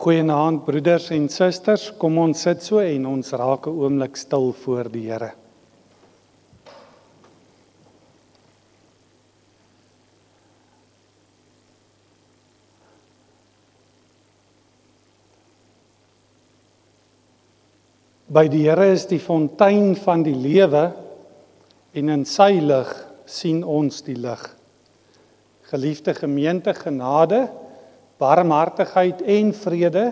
Goeienaand broeders en susters, kom ons sit so en ons raak 'n oomblik stil voor die Here. By die Here is die fontein van die lewe en in sy lig sien ons die lig. Geliefde gemeente, genade, barmhartigheid en vrede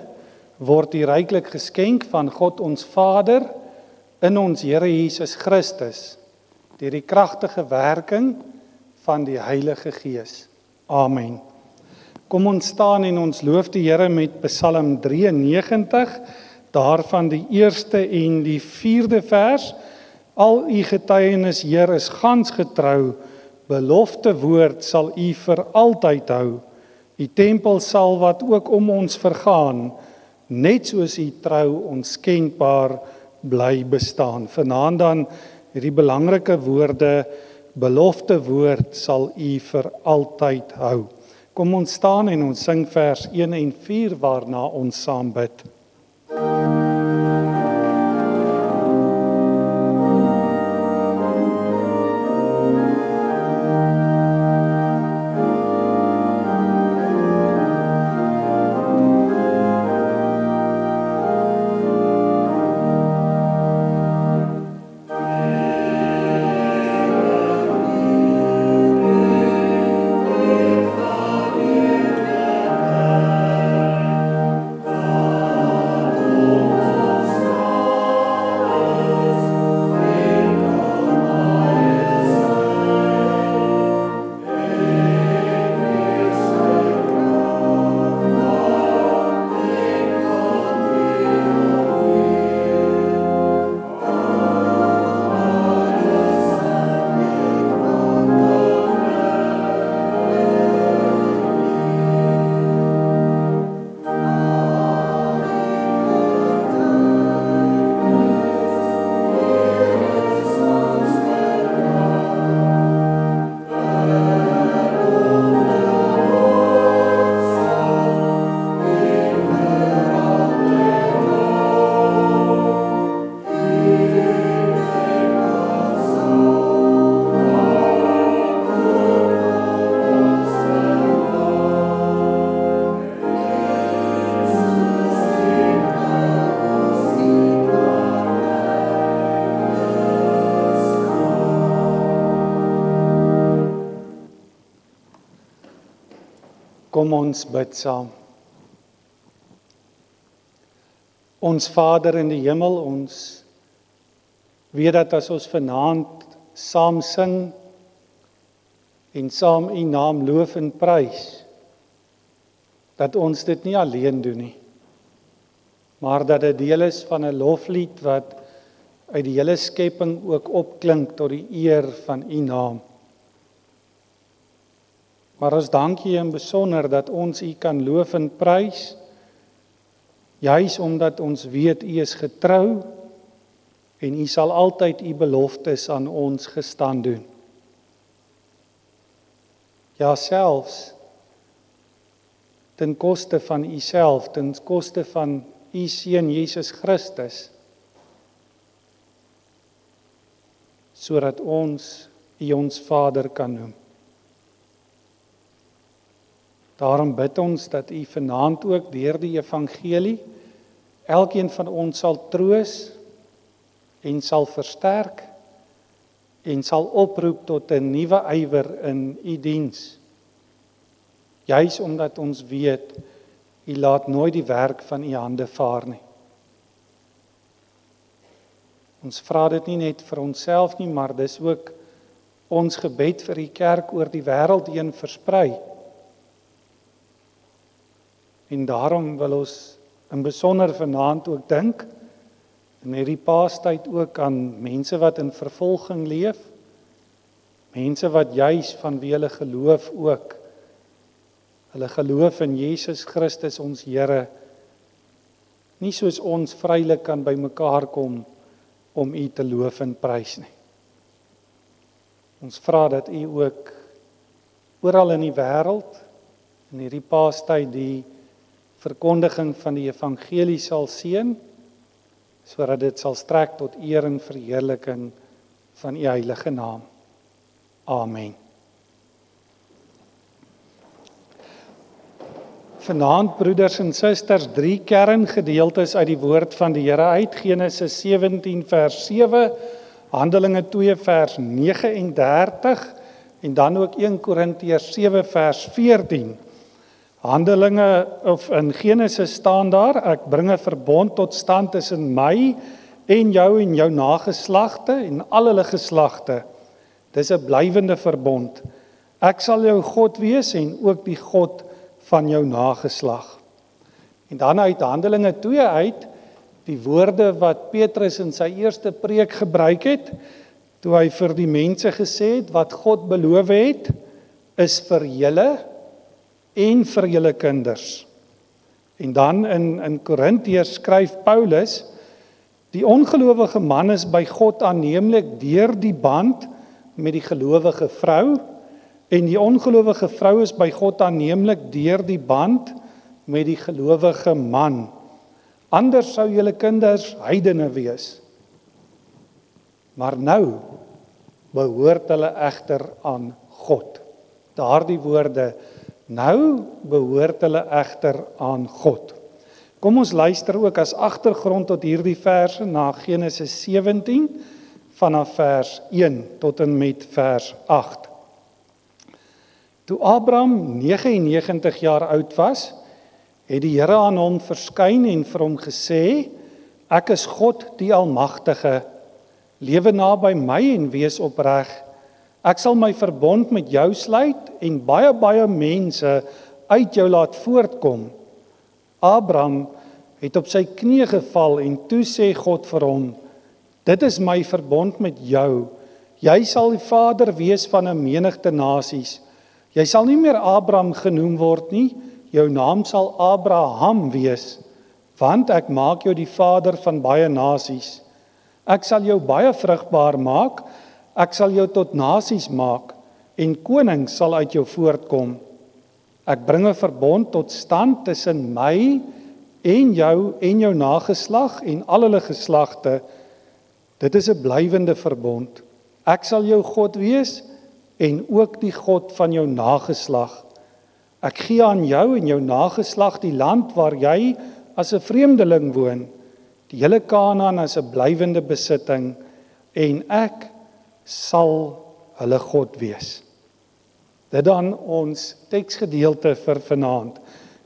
word die ryklik geskenk van God ons Vader in ons Here Jesus Christus deur die kragtige werking van die Heilige Gees. Amen. Kom ons staan en ons loof die Here met Psalm 93, daarvan die eerste en die 4de vers. Al u getuienis, Heer, is gans getrou, belofte woord sal u vir altyd hou. Die tempel sal wat ook om ons vergaan, net soos u trou onskenbaar bly bestaan. Vanaand dan hierdie belangrike woorde, belofte woord sal u vir altyd hou. Kom ons staan en ons sing vers 1 en 4 waarna ons saam bid. Kom ons bid saam. Ons Vader in die hemel, ons weet dat as ons vanaand saam sing en saam u naam loof en prys, dat ons dit nie alleen doen nie, maar dat dit deel is van 'n loflied wat uit die hele skepping ook opklink tot die eer van u naam. Maar ons dank U in besonder dat ons U kan loof en prys, juis omdat ons weet U is getrou en U sal altyd U beloftes aan ons gestand doen. Ja, selfs ten koste van U self, ten koste van U Seun Jesus Christus, sodat ons U ons Vader kan noem. Daarom bid ons dat U vanaand ook deur die evangelie elkeen van ons sal troos en sal versterk en sal oproep tot 'n nuwe ywer in U diens. Juis omdat ons weet U laat nooit die werk van U hande vaar nie. Ons vra dit nie net vir onsself nie, maar dis ook ons gebed vir U kerk oor die wêreld heen versprei. En daarom wil ons in besonder vanaand ook dink, in hierdie Paastyd ook aan mense wat in vervolging leef, mense wat juis vanweë hulle geloof ook, hulle geloof in Jesus Christus ons Here, nie soos ons vrylik kan by mekaar kom om U te loof en prys nie. Ons vra dat U ook oral in die wêreld, in hierdie Paastyd die verkondiging van die evangelie sal seën, sodat dit sal strek tot eer en verheerliking van U heilige naam. Amen. Vanaand, broeders en susters, 3 kerngedeeltes uit die woord van die Here uit. Genesis 17 vers 7, Handelinge 2 vers 39 en dan ook 1 Korintiërs 7 vers 14. Handelinge of in Genesis staan daar: ek bring 'n verbond tot stand tussen my en jou nageslagte en al hulle geslagte. Dis 'n blywende verbond. Ek sal jou God wees en ook die God van jou nageslag. En dan uit Handelinge 2 uit, die woorde wat Petrus in sy eerste preek gebruik het, toe hy vir die mense gesê het, wat God beloof het, is vir julle en vir julle kinders. En dan in Korintiërs skryf Paulus, die ongelowige man is by God aanneemlik deur die band met die gelowige vrou, en die ongelowige vrou is by God aanneemlik deur die band met die gelowige man. Anders sou julle kinders heidene wees. Maar nou behoort hulle egter aan God. Daardie woorde, nou behoort hulle egter aan God. Kom ons luister ook as agtergrond tot hierdie verse na Genesis 17 vanaf vers 1 tot en met vers 8. Toe Abraham 99 jaar oud was, het die Here aan hom verskyn en vir hom gesê: ek is God die Almagtige, lewe naby my en wees opreg. Ek sal my verbond met jou sluit en baie mense uit jou laat voortkom. Abraham het op sy knieë geval en toe sê God vir hom: dit is my verbond met jou. Jy sal die vader wees van 'n menigte nasies. Jy sal nie meer Abraham genoem word nie, jou naam sal Abraham wees, want ek maak jou die vader van baie nasies. Ek sal jou baie vrugbaar maak, ek sal jou tot nasies maak, en konings sal uit jou voortkom. Ek bring 'n verbond tot stand tussen my en jou nageslag en al hulle geslagte. Dit is 'n blywende verbond. Ek sal jou God wees en ook die God van jou nageslag. Ek gee aan jou en jou nageslag die land waar jy as 'n vreemdeling woon, die hele Kanaan as 'n blywende besitting, en ek sal hulle God wees. Dit dan ons teksgedeelte vir vanaand.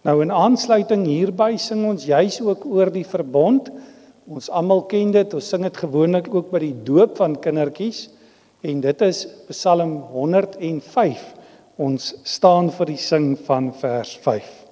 Nou in aansluiting hierby sing ons juis ook oor die verbond. Ons almal ken dit, ons sing dit gewoonlik ook by die doop van kindertjies, en dit is Psalm 105. Ons staan vir die sing van vers 5.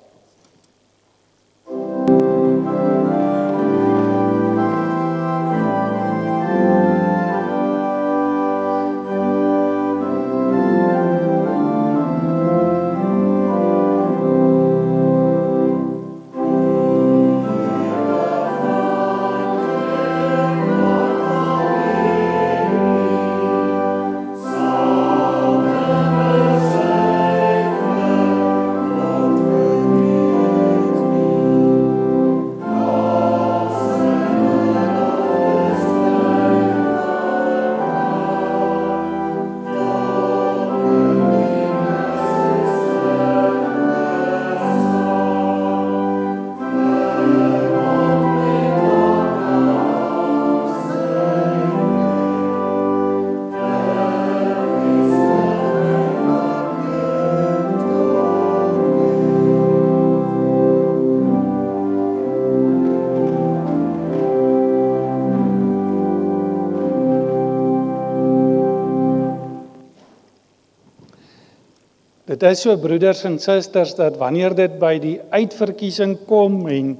Dit is so, broeders en susters, dat wanneer dit by die uitverkiesing kom en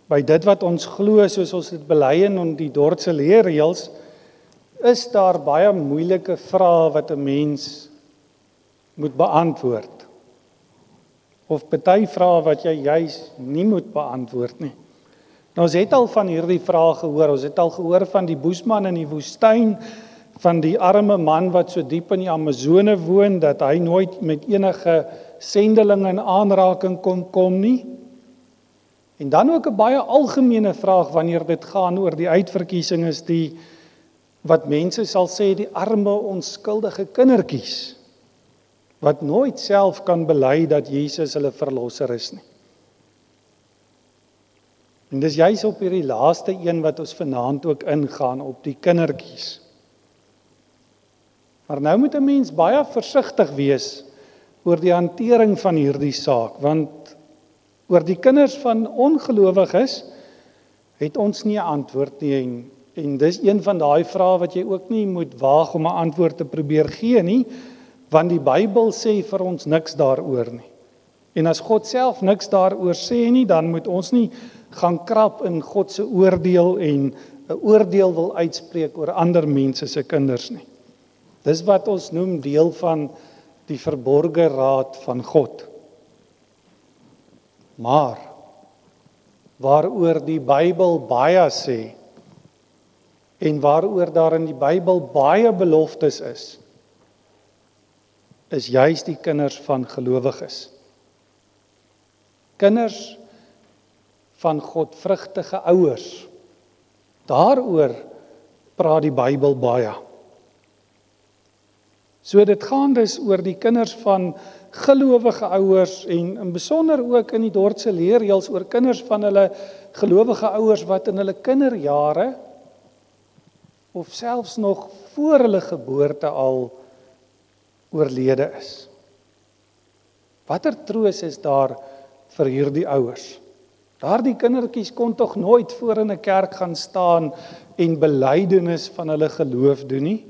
by dit wat ons glo, soos ons dit bely in die Dordtse leerreëls, is daar baie moeilike vrae wat 'n mens moet beantwoord. Of party vrae wat jy juis nie moet beantwoord nie. Nou ons het al van hierdie vrae gehoor. Ons het al gehoor van die boesman in die woestyn, van die arme man wat so diep in die Amazone woon, dat hy nooit met enige sendeling in aanraking kon kom nie. En dan ook 'n baie algemene vraag wanneer dit gaan oor die uitverkiesing is wat mense sal sê die arme onskuldige kindertjies wat nooit self kan bely dat Jesus hulle verlosser is nie. En dis juis op hierdie laaste een wat ons vanaand ook ingaan, op die kindertjies. Maar nou moet 'n mens baie versigtig wees oor die hantering van hierdie saak, want oor die kinders van ongelowiges het ons nie 'n antwoord nie, en dis een van daai vrae wat jy ook nie moet waag om 'n antwoord te probeer gee nie, want die Bybel sê vir ons niks daaroor nie. En as God self niks daaroor sê nie, dan moet ons nie gaan krap in God se oordeel en 'n oordeel wil uitspreek oor ander mense se kinders nie. Dis wat ons noem deel van die verborge raad van God. Maar waaroor die Bybel baie sê en waaroor daar in die Bybel baie beloftes is juis die kinders van gelowiges. Kinders van godvrugtige ouers. Daaroor praat die Bybel baie. So dit gaan dus oor die kinders van gelowige ouers en in besonder ook in die Dordtse leerreëls oor kinders van hulle gelowige ouers wat in hulle kinderjare of selfs nog voor hulle geboorte al oorlede is. Watter troos is daar vir hierdie ouers? Daardie kindertjies kon tog nooit voor in 'n kerk gaan staan en belydenis van hulle geloof doen nie.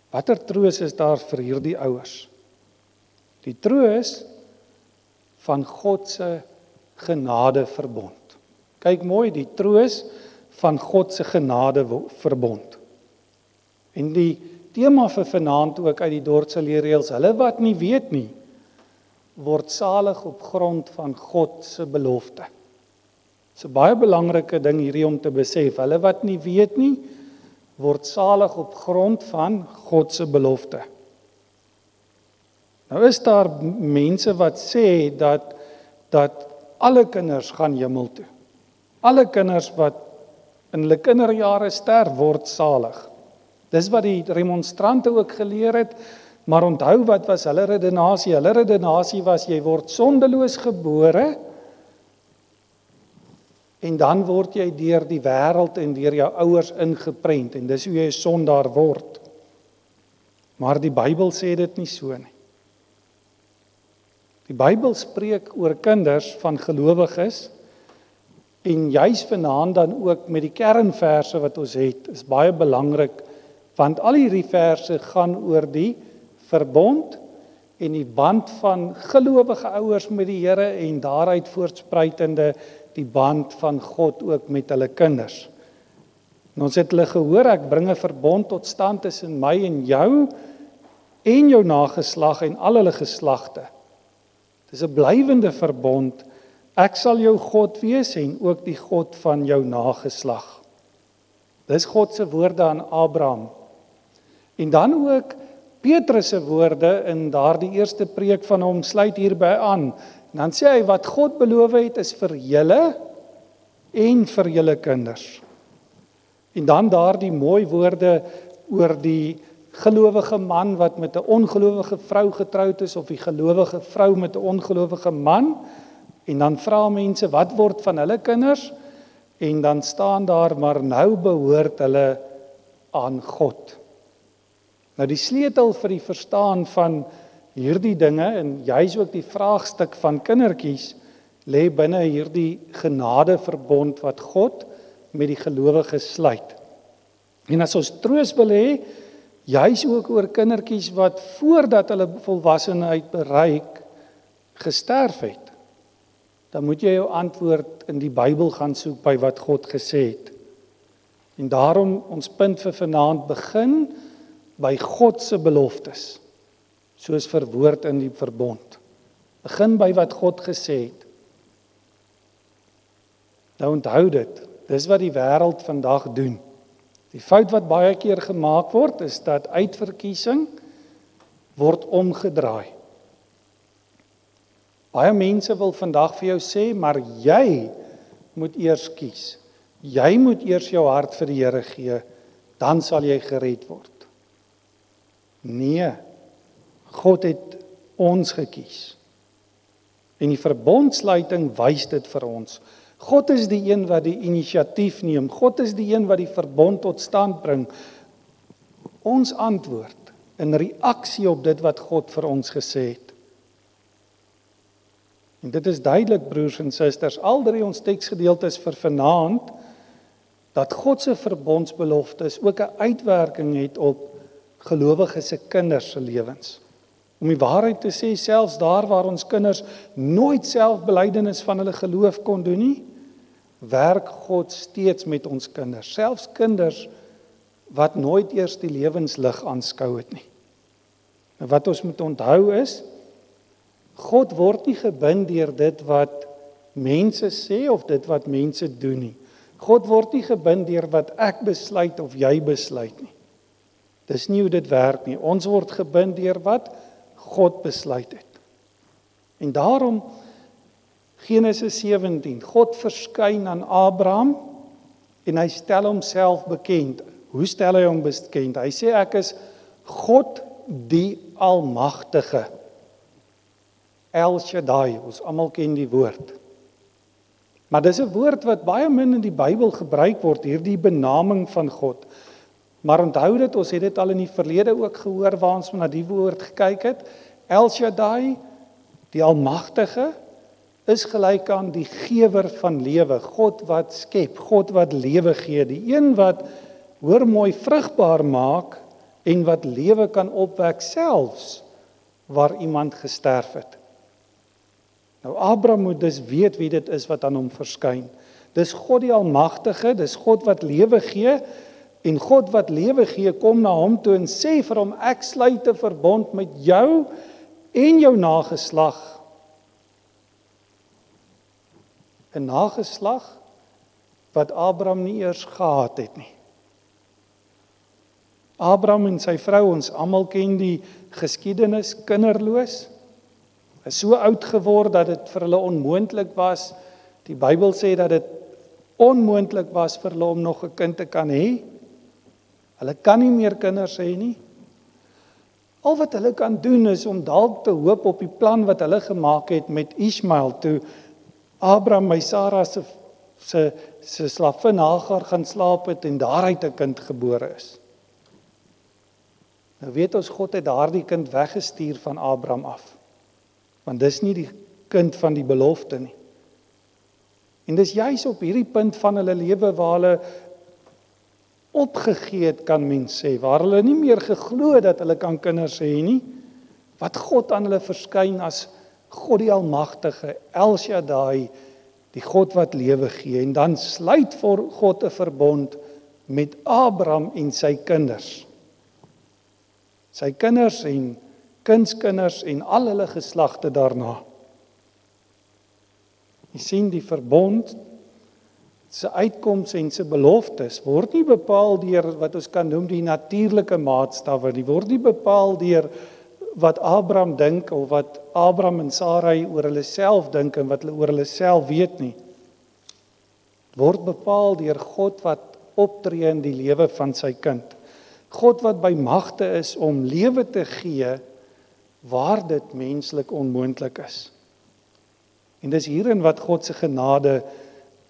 Watter troos is daar vir hierdie ouers? Die troos van God se genadeverbond. Kyk mooi, die troos van God se genadeverbond. En die tema vir vanaand ook uit die Dordtse leerreëls, hulle wat nie weet nie, word salig op grond van God se belofte. Dit is 'n baie belangrike ding hierdie om te besef. Hulle wat nie weet nie, word salig op grond van God se belofte. Nou is daar mense wat sê dat alle kinders gaan hemel toe. Alle kinders wat in hulle kinderjare sterf word salig. Dis wat die remonstrante ook geleer het, maar onthou wat was hulle redenasie? Hulle redenasie was jy word sondeloos gebore en dan word jy deur die wêreld en deur jou ouers ingeprent en dis hoe jy 'n sondaar word. Maar die Bybel sê dit nie so nie. Die Bybel spreek oor kinders van gelowiges en juis vanaand dan ook met die kernverse wat ons het, is baie belangrik want al hierdie verse gaan oor die verbond en die band van gelowige ouers met die Here en daaruit voortspruitende die band van God ook met hulle kinders. En ons het hulle gehoor, ek bring 'n verbond tot stand tussen my en jou nageslag en al hulle geslagte. Dis 'n blywende verbond. Ek sal jou God wees en ook die God van jou nageslag. Dis God se woorde aan Abraham. En dan ook Petrus se woorde in daardie eerste preek van hom sluit hierby aan. En dan sê hy wat God beloof het is vir julle en vir julle kinders. En dan daardie mooi woorde oor die gelowige man wat met 'n ongelowige vrou getroud is of die gelowige vrou met 'n ongelowige man. En dan vra mense wat word van hulle kinders? En dan staan daar maar nou behoort hulle aan God. Nou die sleutel vir die verstaan van hierdie dinge en juis ook die vraagstuk van kindertjies lê binne hierdie genadeverbond wat God met die gelowiges sluit. En as ons troos wil hê, juis ook oor kindertjies wat voordat hulle volwassenheid bereik gesterf het, dan moet jy jou antwoord in die Bybel gaan soek by wat God gesê het. En daarom ons punt vir vanaand begin by God se beloftes, soos verwoord in die verbond. Begin by wat God gesê het. Nou onthou dit, dis wat die wêreld vandag doen. Die fout wat baie keer gemaak word, is dat uitverkiesing word omgedraai. Baie mense wil vandag vir jou sê, maar jy moet eers kies. Jy moet eers jou hart vir die Here gee, dan sal jy gered word. Nee, God het ons gekies. En die verbondsluiting wys dit vir ons. God is die een wat die inisiatief neem. God is die een wat die verbond tot stand bring. Ons antwoord in reaksie op dit wat God vir ons gesê het. En dit is duidelik, broers en susters, al drie ons teksgedeeltes vir vanaand, dat God se verbondsbeloftes ook 'n uitwerking het op gelowiges se kinders se lewens. Om die waarheid te sê, selfs daar waar ons kinders nooit self belydenis van hulle geloof kon doen nie, werk God steeds met ons kinders, selfs kinders wat nooit eers die lewenslig aanskou het nie. En wat ons moet onthou is, God word nie gebind deur dit wat mense sê of dit wat mense doen nie. God word nie gebind deur wat ek besluit of jy besluit nie. Dis nie hoe dit werk nie. Ons word gebind deur wat God besluit het. En daarom Genesis 17, God verskyn aan Abraham en hy stel homself bekend. Hoe stel hy hom bekend? Hy sê ek is God die Almagtige. El Shaddai, ons almal ken die woord. Maar dis 'n woord wat baie min in die Bybel gebruik word, hierdie benaming van God. Maar onthou dit, ons het dit al in die verlede ook gehoor waar ons na die woord gekyk het. El Shaddai, die Almagtige, is gelyk aan die gewer van lewe, God wat skep, God wat lewe gee, die een wat, hoor mooi, vrugbaar maak en wat lewe kan opwek selfs waar iemand gesterf het. Nou Abraham moet dus weet wie dit is wat aan hom verskyn. Dis God die Almagtige, dis God wat lewe gee, en God wat lewe gee kom na hom toe en sê vir hom, ek sluit 'n verbond met jou en jou nageslag. 'n Nageslag wat Abraham nie eers gehad het nie. Abraham en sy vrou, ons almal ken die geskiedenis, kinderloos. Is so oud geword dat dit vir hulle onmoontlik was. Die Bybel sê dat dit onmoontlik was vir hulle om nog 'n kind te kan hê. Hulle kan nie meer kinders hê nie. Al wat hulle kan doen is om dalk te hoop op die plan wat hulle gemaak het met Ismael toe Abraham by Sara se slavin Hagar gaan slaap het en daaruit 'n kind gebore is. Nou weet ons, God het daardie kind weggestuur van Abraham af. Want dis nie die kind van die belofte nie. En dis juis op hierdie punt van hulle lewe waar hulle opgegee het, kan mens sê, waar hulle nie meer geglo dat hulle kan kinders hê nie, wat God aan hulle verskyn as God die Almagtige, El Shaddai, die God wat lewe gee, en dan sluit vir God 'n verbond met Abraham en sy kinders. Sy kinders en kindskinders en al hulle geslagte daarna. Jy sien, die verbond, sy uitkoms en sy beloftes word nie bepaal deur wat ons kan noem die natuurlike maatstawwe, die word nie bepaal deur wat Abraham dink of wat Abraham en Sarai oor hulle self dink en wat hulle oor hulle self weet nie. Word bepaal deur God wat optree in die lewe van sy kind. God wat by magte is om lewe te gee waar dit menslik onmoontlik is. En dis hierin wat God se genade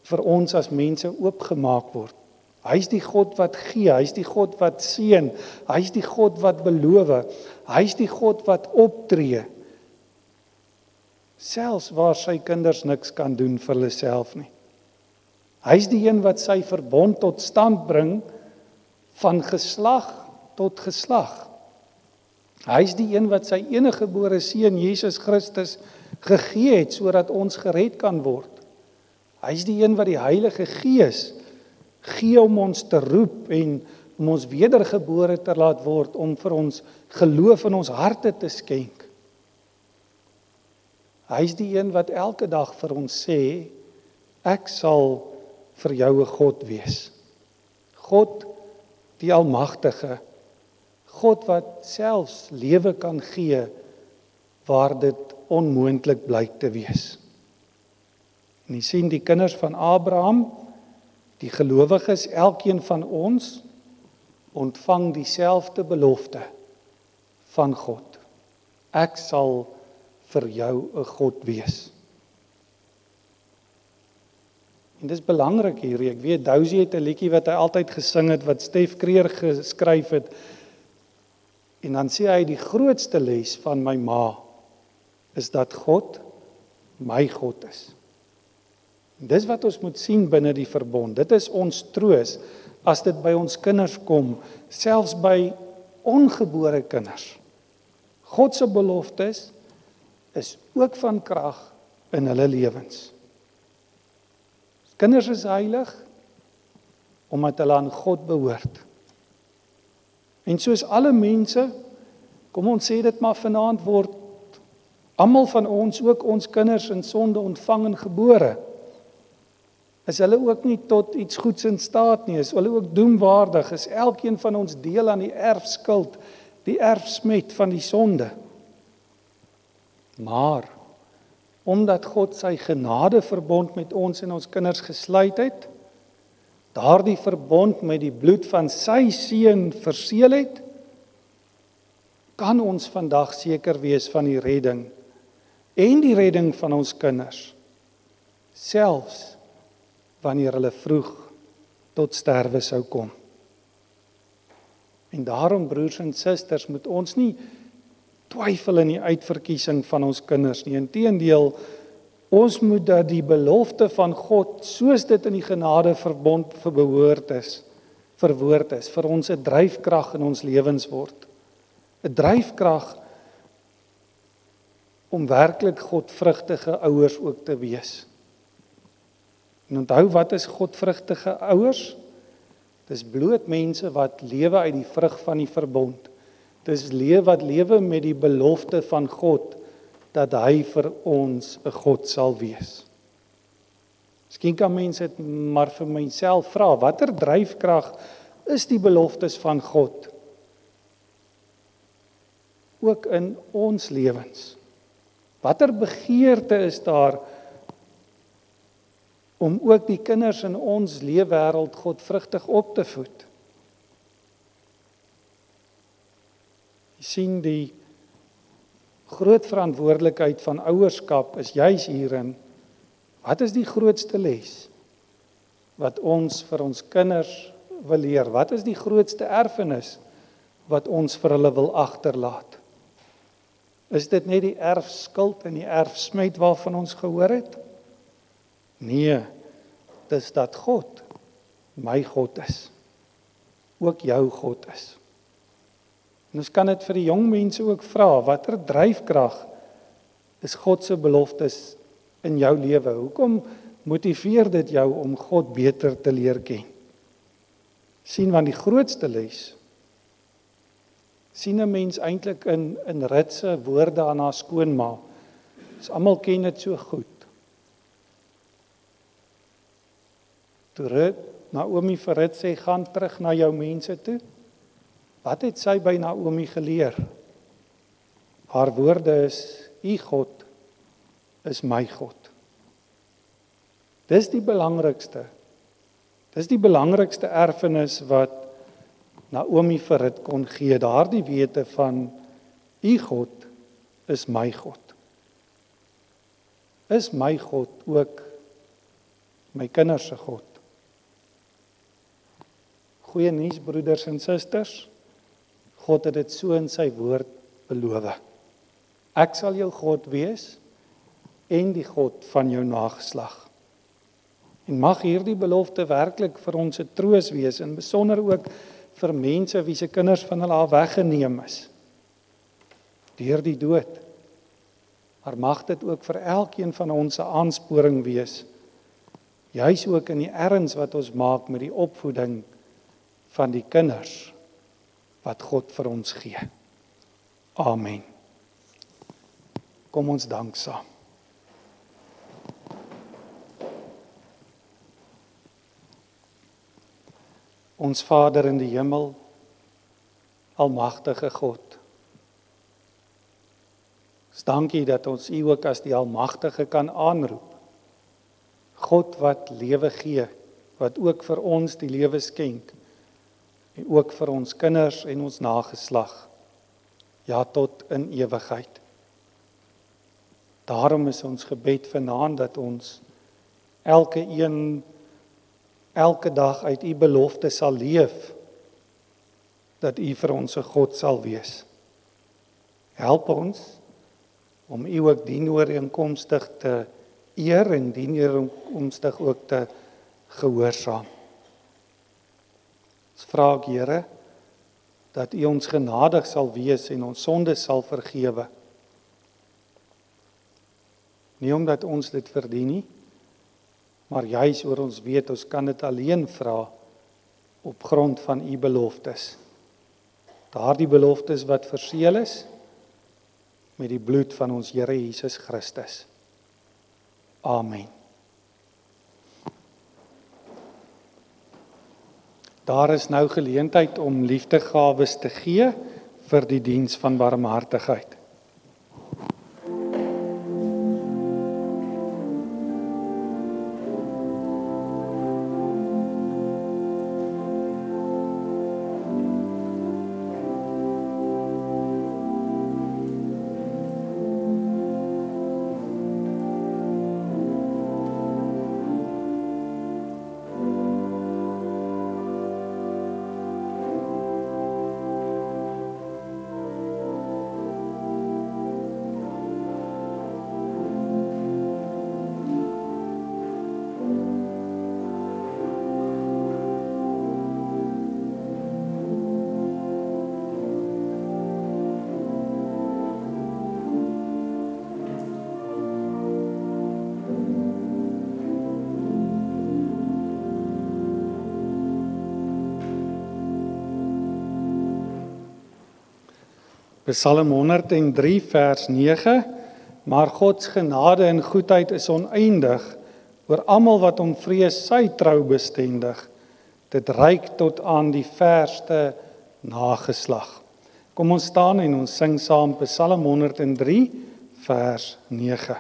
vir ons as mense oopgemaak word. Hy is die God wat gee, hy is die God wat seën, hy is die God wat beloof, hy is die God wat optree. Selfs waar sy kinders niks kan doen vir hulle self nie. Hy is die een wat sy verbond tot stand bring van geslag tot geslag. Hy is die een wat sy eniggebore seun Jesus Christus gegee het sodat ons gered kan word. Hy is die een wat die Heilige Gees gee om ons te roep en om ons wedergebore te laat word, om vir ons geloof in ons harte te skenk. Hy is die een wat elke dag vir ons sê, ek sal vir jou 'n God wees. God die Almagtige, God wat selfs lewe kan gee waar dit onmoontlik blyk te wees. En jy sien die kinders van Abraham, die gelowiges, elkeen van ons, ontvang dieselfde belofte van God. Ek sal vir jou 'n God wees. En dis belangrik hier, ek weet, Dousie het 'n liedjie wat hy altyd gesing het, wat Stef Kreer geskryf het, en dan sê hy, die grootste les van my ma, is dat God, my God is. En dis wat ons moet sien binne die verbond, dit is ons troos, as dit by ons kinders kom, selfs by ongebore kinders. God se beloftes is ook van krag in hulle lewens. Kinders is heilig, omdat hulle aan God behoort. En soos alle mense, kom ons sê dit maar vanaand, word almal van ons, ook ons kinders in sonde ontvang en gebore. Is hulle ook nie tot iets goeds in staat nie, is hulle ook doemwaardig, is elkeen van ons deel aan die erfskuld, die erfsmet van die sonde. Maar, omdat God sy genadeverbond met ons en ons kinders gesluit het, daardie verbond met die bloed van sy seun verseël het, kan ons vandag seker wees van die redding en die redding van ons kinders, selfs wanneer hulle vroeg tot sterwe sou kom. En daarom, broers en susters, moet ons nie twyfel in die uitverkiesing van ons kinders nie. Inteendeel, ons moet dat die belofte van God, soos dit in die genadeverbond verwoord is, vir ons 'n dryfkrag in ons lewens word. 'n Dryfkrag om werklik godvrugtige ouers ook te wees. En onthou, wat is godvrugtige ouers? Dis bloot mense wat lewe uit die vrug van die verbond. Dis wat lewe met die belofte van God, dat hy vir ons 'n God sal wees. Miskien kan mense dit maar vir myself vra, watter dryfkrag is die beloftes van God? Ook in ons lewens. Watter begeerte is daar om ook die kinders in ons leefwêreld godvrugtig op te voed? Jy sien, die groot verantwoordelikheid van ouerskap is juis hierin. Wat is die grootste les wat ons vir ons kinders wil leer? Wat is die grootste erfenis wat ons vir hulle wil agterlaat? Is dit net die erfskuld en die erfsmet waarvan ons gehoor het? Nee, dis dat God my God is, ook jou God is. En ons kan dit vir die jong mense ook vra, watter dryfkrag is God se beloftes in jou lewe? Hoekom motiveer dit jou om God beter te leer ken? Sien, want die grootste les sien 'n mens eintlik in Rut se woorde aan haar skoonma. Ons almal ken dit so goed. Toe Naomi vir Rut sê, gaan terug na jou mense toe. Wat het sy by Naomi geleer? Haar woorde is, U God is my God. Dis die belangrikste. Dis die belangrikste erfenis wat Naomi vir Rut kon gee, daardie wete van, U God is my God. Is my God ook my kinders se God? Goeie nuus, broeders en susters, God het dit so in sy woord beloof. Ek sal jou God wees en die God van jou nageslag. En mag hierdie belofte werklik vir ons 'n troos wees, en besonder ook vir mense wie se kinders van hulle af weggeneem is deur die dood. Maar mag dit ook vir elkeen van ons 'n aansporing wees, juis ook in die erns wat ons maak met die opvoeding van die kinders wat God vir ons gee. Amen. Kom ons dank saam. Ons Vader in die hemel, almagtige God, Ons dankie dat ons U ook as die Almagtige kan aanroep. God wat lewe gee, wat ook vir ons die lewe skenk, en ook vir ons kinders en ons nageslag, ja tot in ewigheid. Daarom is ons gebed vanaand dat ons elke dag uit U belofte sal leef, dat U vir ons 'n God sal wees. Help ons om U ook dienooreenkomstig te eer en dienooreenkomstig ook te gehoorsaam. Ons vra ek, Here, dat U ons genadig sal wees en ons sondes sal vergewe. Nie omdat ons dit verdien nie, maar juis oor ons weet, ons kan dit alleen vra op grond van U beloftes. Daardie beloftes wat verseël is met die bloed van ons Here Jesus Christus. Amen. Daar is nou geleentheid om liefdegawes te gee vir die diens van barmhartigheid. Psalm 103 vers 9, maar Gods genade en goedheid is oneindig, oor almal wat hom vrees, sy trou bestendig. Dit reik tot aan die verste nageslag. Kom ons staan en ons sing saam Psalm 103 vers 9.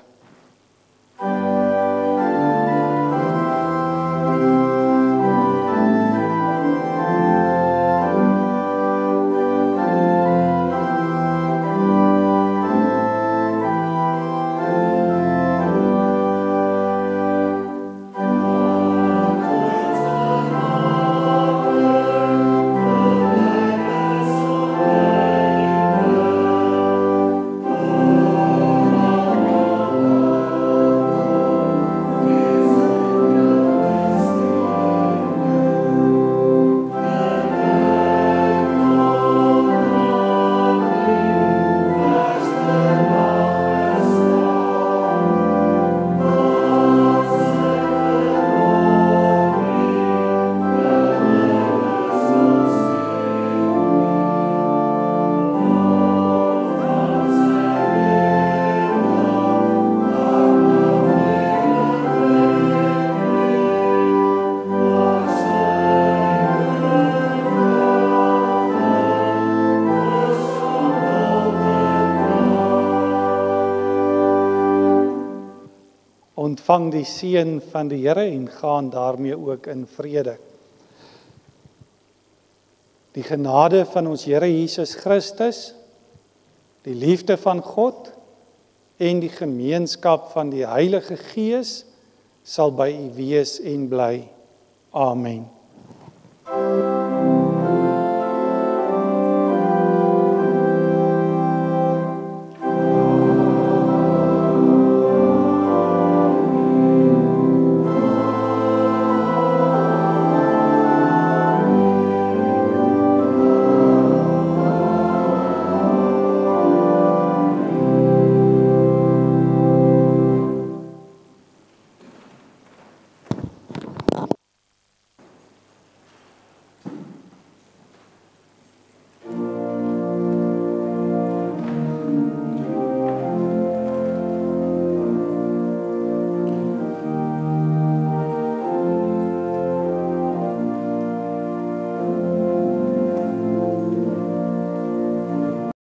Ontvang die seën van die Here en gaan daarmee ook in vrede. Die genade van ons Here Jesus Christus, die liefde van God en die gemeenskap van die Heilige Gees sal by u wees en bly. Amen.